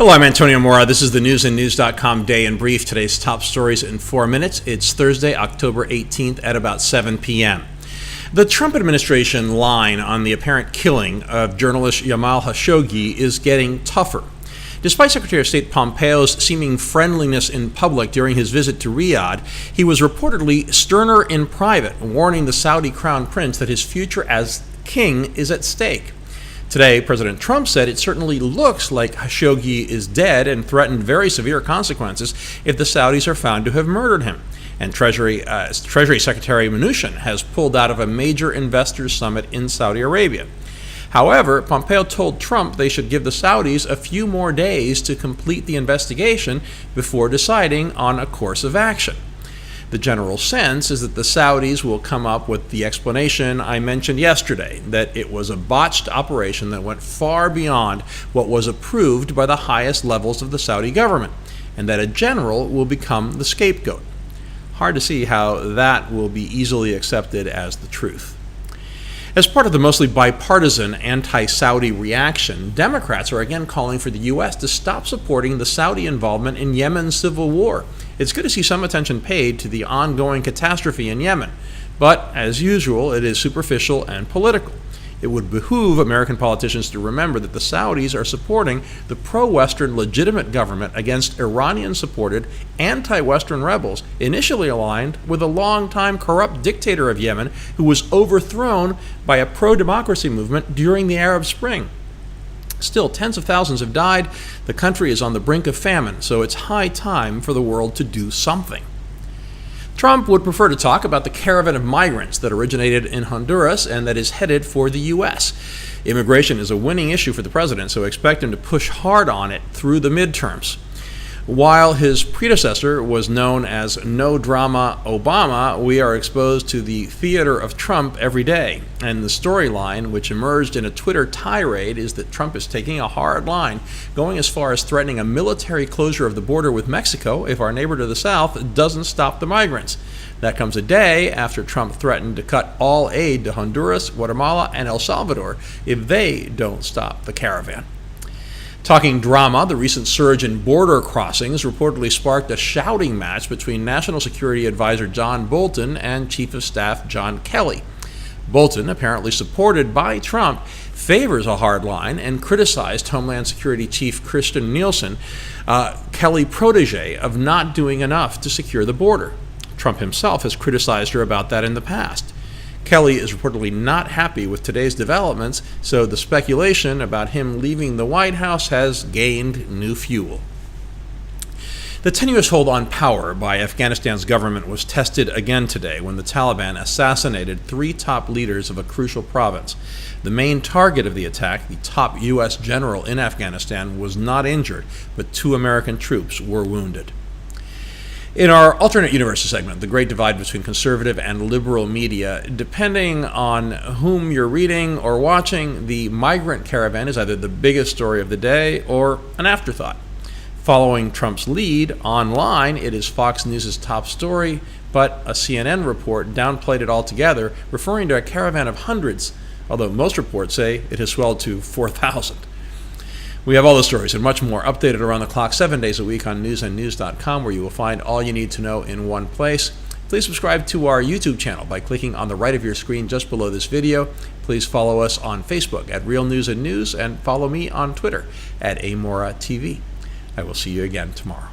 Hello, I'm Antonio Mora. This is the newsandnews.com Day in Brief. Today's top stories in 4 minutes. It's Thursday, October 18th at about 7 p.m. The Trump administration line on the apparent killing of journalist Jamal Khashoggi is getting tougher. Despite Secretary of State Pompeo's seeming friendliness in public during his visit to Riyadh, he was reportedly sterner in private, warning the Saudi crown prince that his future as king is at stake. Today, President Trump said it certainly looks like Khashoggi is dead and threatened very severe consequences if the Saudis are found to have murdered him. And Treasury Secretary Mnuchin has pulled out of a major investors summit in Saudi Arabia. However, Pompeo told Trump they should give the Saudis a few more days to complete the investigation before deciding on a course of action. The general sense is that the Saudis will come up with the explanation I mentioned yesterday, that it was a botched operation that went far beyond what was approved by the highest levels of the Saudi government, and that a general will become the scapegoat. Hard to see how that will be easily accepted as the truth. As part of the mostly bipartisan anti-Saudi reaction, Democrats are again calling for the U.S. to stop supporting the Saudi involvement in Yemen's civil war. It's good to see some attention paid to the ongoing catastrophe in Yemen, but as usual, it is superficial and political. It would behoove American politicians to remember that the Saudis are supporting the pro-Western legitimate government against Iranian-supported anti-Western rebels, initially aligned with a long-time corrupt dictator of Yemen who was overthrown by a pro-democracy movement during the Arab Spring. Still, tens of thousands have died. The country is on the brink of famine, so it's high time for the world to do something. Trump would prefer to talk about the caravan of migrants that originated in Honduras and that is headed for the U.S. Immigration is a winning issue for the president, so expect him to push hard on it through the midterms. While his predecessor was known as No Drama Obama, we are exposed to the theater of Trump every day. And the storyline, which emerged in a Twitter tirade, is that Trump is taking a hard line, going as far as threatening a military closure of the border with Mexico if our neighbor to the south doesn't stop the migrants. That comes a day after Trump threatened to cut all aid to Honduras, Guatemala, and El Salvador if they don't stop the caravan. Talking drama, the recent surge in border crossings reportedly sparked a shouting match between National Security Advisor John Bolton and Chief of Staff John Kelly. Bolton, apparently supported by Trump, favors a hard line and criticized Homeland Security Chief Kirstjen Nielsen, Kelly protege, of not doing enough to secure the border. Trump himself has criticized her about that in the past. Kelly is reportedly not happy with today's developments, so the speculation about him leaving the White House has gained new fuel. The tenuous hold on power by Afghanistan's government was tested again today when the Taliban assassinated 3 top leaders of a crucial province. The main target of the attack, the top U.S. general in Afghanistan, was not injured, but 2 American troops were wounded. In our alternate universes segment, the great divide between conservative and liberal media, depending on whom you're reading or watching, the migrant caravan is either the biggest story of the day or an afterthought. Following Trump's lead online, it is Fox News' top story, but a CNN report downplayed it altogether, referring to a caravan of hundreds, although most reports say it has swelled to 4,000. We have all the stories and much more updated around the clock 7 days a week on newsandnews.com, where you will find all you need to know in one place. Please subscribe to our YouTube channel by clicking on the right of your screen just below this video. Please follow us on Facebook at Real News and News, and follow me on Twitter at AMoraTV. I will see you again tomorrow.